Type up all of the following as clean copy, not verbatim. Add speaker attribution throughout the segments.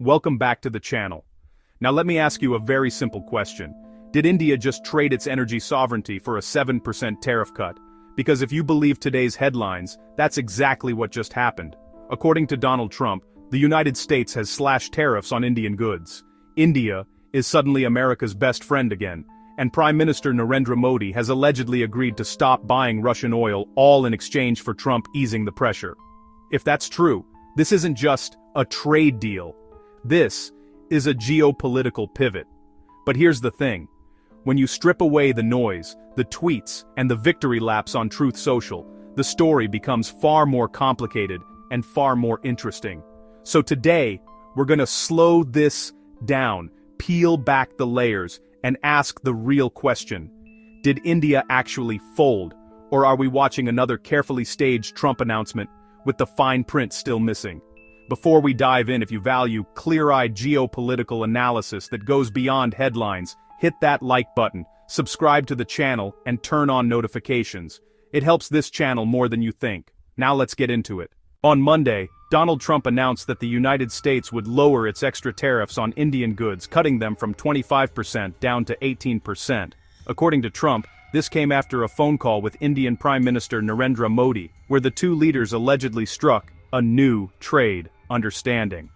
Speaker 1: Welcome back to the channel. Now let me ask you a very simple question. Did India just trade its energy sovereignty for a 7% tariff cut? Because if you believe today's headlines, that's exactly what just happened. According to Donald Trump, the United States has slashed tariffs on Indian goods. India is suddenly America's best friend again, and Prime Minister Narendra Modi has allegedly agreed to stop buying Russian oil, all in exchange for Trump easing the pressure. If that's true, this isn't just a trade deal. This is a geopolitical pivot. But here's the thing. When you strip away the noise, the tweets, and the victory laps on Truth Social, the story becomes far more complicated and far more interesting. So today, we're gonna slow this down, peel back the layers, and ask the real question. Did India actually fold, or are we watching another carefully staged Trump announcement with the fine print still missing? Before we dive in, if you value clear-eyed geopolitical analysis that goes beyond headlines, hit that like button, subscribe to the channel, and turn on notifications. It helps this channel more than you think. Now let's get into it. On Monday, Donald Trump announced that the United States would lower its extra tariffs on Indian goods, cutting them from 25% down to 18%. According to Trump, this came after a phone call with Indian Prime Minister Narendra Modi, where the two leaders allegedly struck a new trade understanding.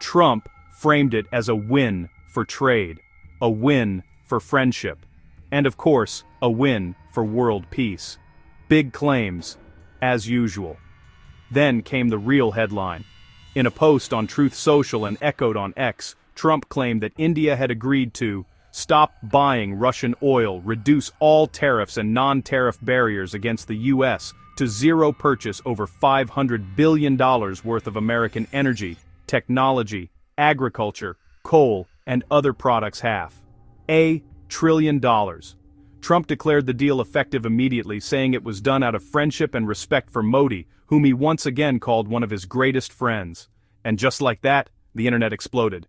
Speaker 1: Trump framed it as a win for trade, a win for friendship, and of course, a win for world peace. Big claims, as usual. Then came the real headline. In a post on Truth Social and echoed on X, Trump claimed that India had agreed to stop buying Russian oil, reduce all tariffs and non-tariff barriers against the U.S., to zero purchase over $500 billion worth of American energy, technology, agriculture, coal, and other products $500 billion. Trump declared the deal effective immediately, saying it was done out of friendship and respect for Modi, whom he once again called one of his greatest friends. And just like that, the internet exploded.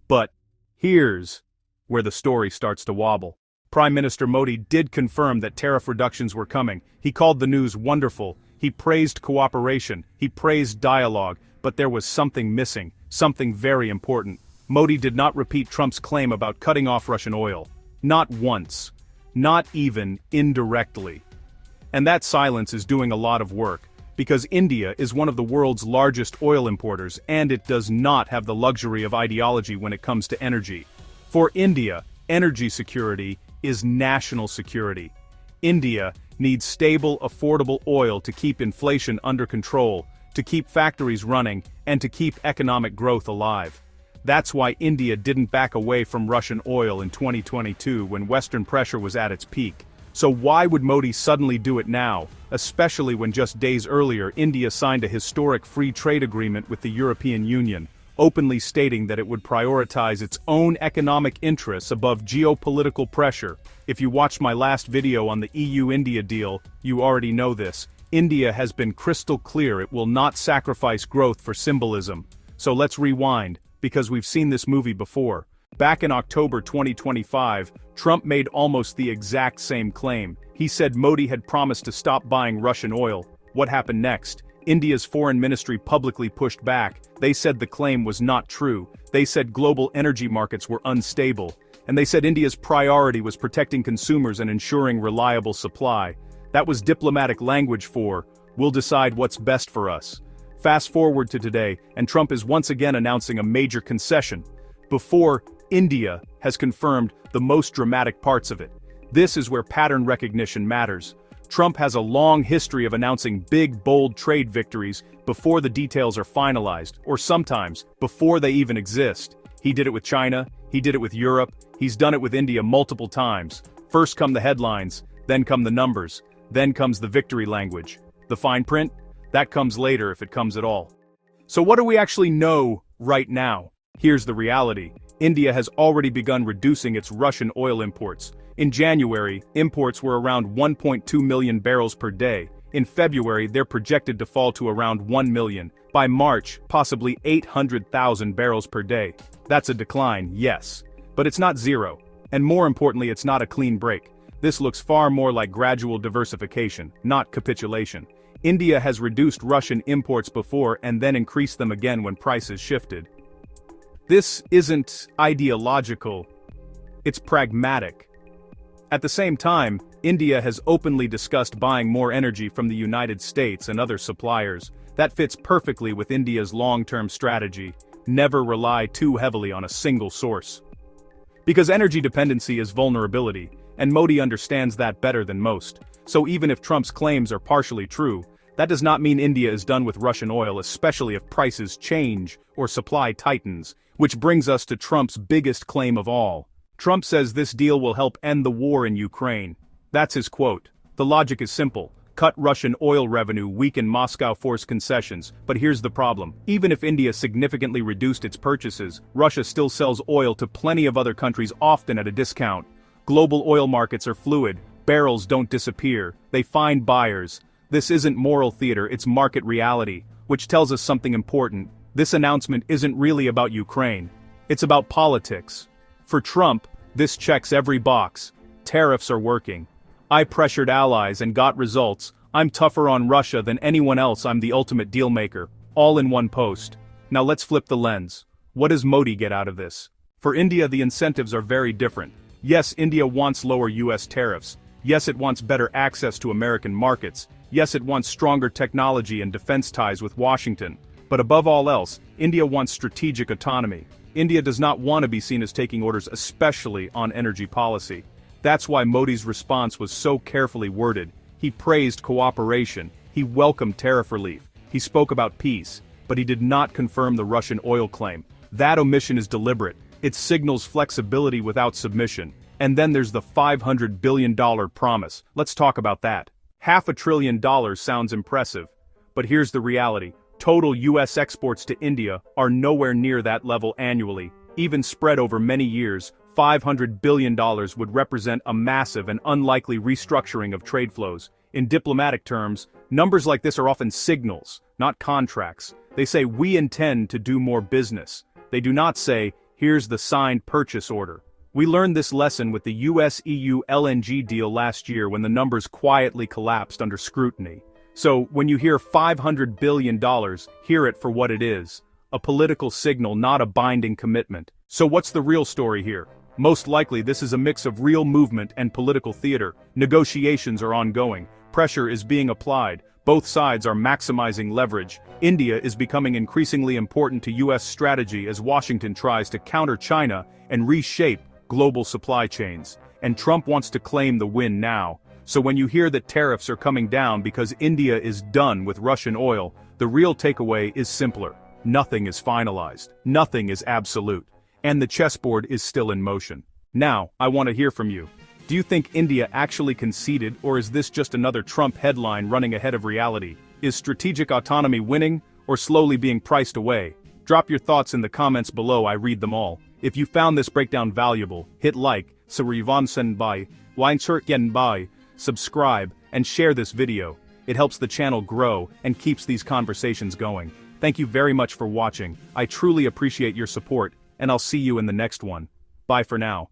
Speaker 1: But here's where the story starts to wobble. Prime Minister Modi did confirm that tariff reductions were coming. He called the news wonderful. He praised cooperation. He praised dialogue. But there was something missing, something very important. Modi did not repeat Trump's claim about cutting off Russian oil. Not once. Not even indirectly. And that silence is doing a lot of work, because India is one of the world's largest oil importers, and it does not have the luxury of ideology when it comes to energy. For India, energy security is national security. India needs stable, affordable oil to keep inflation under control, to keep factories running, and to keep economic growth alive. That's why India didn't back away from Russian oil in 2022 when Western pressure was at its peak. So why would Modi suddenly do it now, especially when just days earlier India signed a historic free trade agreement with the European Union, openly stating that it would prioritize its own economic interests above geopolitical pressure? If you watched my last video on the EU-India deal, you already know this. India has been crystal clear it will not sacrifice growth for symbolism. So let's rewind, because we've seen this movie before. Back in October 2025, Trump made almost the exact same claim. He said Modi had promised to stop buying Russian oil. What happened next? India's foreign ministry publicly pushed back. They said the claim was not true. They said global energy markets were unstable. And they said India's priority was protecting consumers and ensuring reliable supply. That was diplomatic language for, we'll decide what's best for us. Fast forward to today, and Trump is once again announcing a major concession. Before, India has confirmed the most dramatic parts of it. This is where pattern recognition matters. Trump has a long history of announcing big, bold trade victories before the details are finalized, or sometimes, before they even exist. He did it with China, he did it with Europe, he's done it with India multiple times. First come the headlines, then come the numbers, then comes the victory language. The fine print? That comes later if it comes at all. So what do we actually know right now? Here's the reality. India has already begun reducing its Russian oil imports. In January, imports were around 1.2 million barrels per day. In February, they're projected to fall to around 1 million. By March, possibly 800,000 barrels per day. That's a decline, yes. But it's not zero. And more importantly, it's not a clean break. This looks far more like gradual diversification, not capitulation. India has reduced Russian imports before and then increased them again when prices shifted. This isn't ideological, it's pragmatic. At the same time, India has openly discussed buying more energy from the United States and other suppliers. That fits perfectly with India's long-term strategy: never rely too heavily on a single source. Because energy dependency is vulnerability, and Modi understands that better than most. So even if Trump's claims are partially true, that does not mean India is done with Russian oil, especially if prices change or supply tightens, which brings us to Trump's biggest claim of all. Trump says this deal will help end the war in Ukraine. That's his quote. The logic is simple: cut Russian oil revenue, weaken Moscow, force concessions. But here's the problem: even if India significantly reduced its purchases, Russia still sells oil to plenty of other countries, often at a discount. Global oil markets are fluid. Barrels don't disappear, they find buyers. This isn't moral theater, it's market reality, which tells us something important. This announcement isn't really about Ukraine. It's about politics. For Trump, this checks every box. Tariffs are working. I pressured allies and got results. I'm tougher on Russia than anyone else. I'm the ultimate deal maker. All in one post. Now let's flip the lens. What does Modi get out of this? For India, the incentives are very different. Yes, India wants lower US tariffs. Yes, it wants better access to American markets. Yes, it wants stronger technology and defense ties with Washington. But above all else, India wants strategic autonomy. India does not want to be seen as taking orders, especially on energy policy. That's why Modi's response was so carefully worded. He praised cooperation, he welcomed tariff relief, he spoke about peace, but he did not confirm the Russian oil claim. That omission is deliberate. It signals flexibility without submission. And then there's the $500 billion promise. Let's talk about that. $500 billion sounds impressive. But here's the reality. Total US exports to India are nowhere near that level annually. Even spread over many years, $500 billion would represent a massive and unlikely restructuring of trade flows. In diplomatic terms, numbers like this are often signals, not contracts. They say, we intend to do more business. They do not say, here's the signed purchase order. We learned this lesson with the US-EU LNG deal last year when the numbers quietly collapsed under scrutiny. So, when you hear $500 billion, hear it for what it is. A political signal, not a binding commitment. So what's the real story here? Most likely this is a mix of real movement and political theater. Negotiations are ongoing. Pressure is being applied. Both sides are maximizing leverage. India is becoming increasingly important to US strategy as Washington tries to counter China and reshape global supply chains. And Trump wants to claim the win now. So when you hear that tariffs are coming down because India is done with Russian oil, the real takeaway is simpler. Nothing is finalized. Nothing is absolute. And the chessboard is still in motion. Now, I want to hear from you. Do you think India actually conceded, or is this just another Trump headline running ahead of reality? Is strategic autonomy winning, or slowly being priced away? Drop your thoughts in the comments below, I read them all. If you found this breakdown valuable, hit like, subscribe, and share this video. It helps the channel grow and keeps these conversations going. Thank you very much for watching. I truly appreciate your support, and I'll see you in the next one. Bye for now.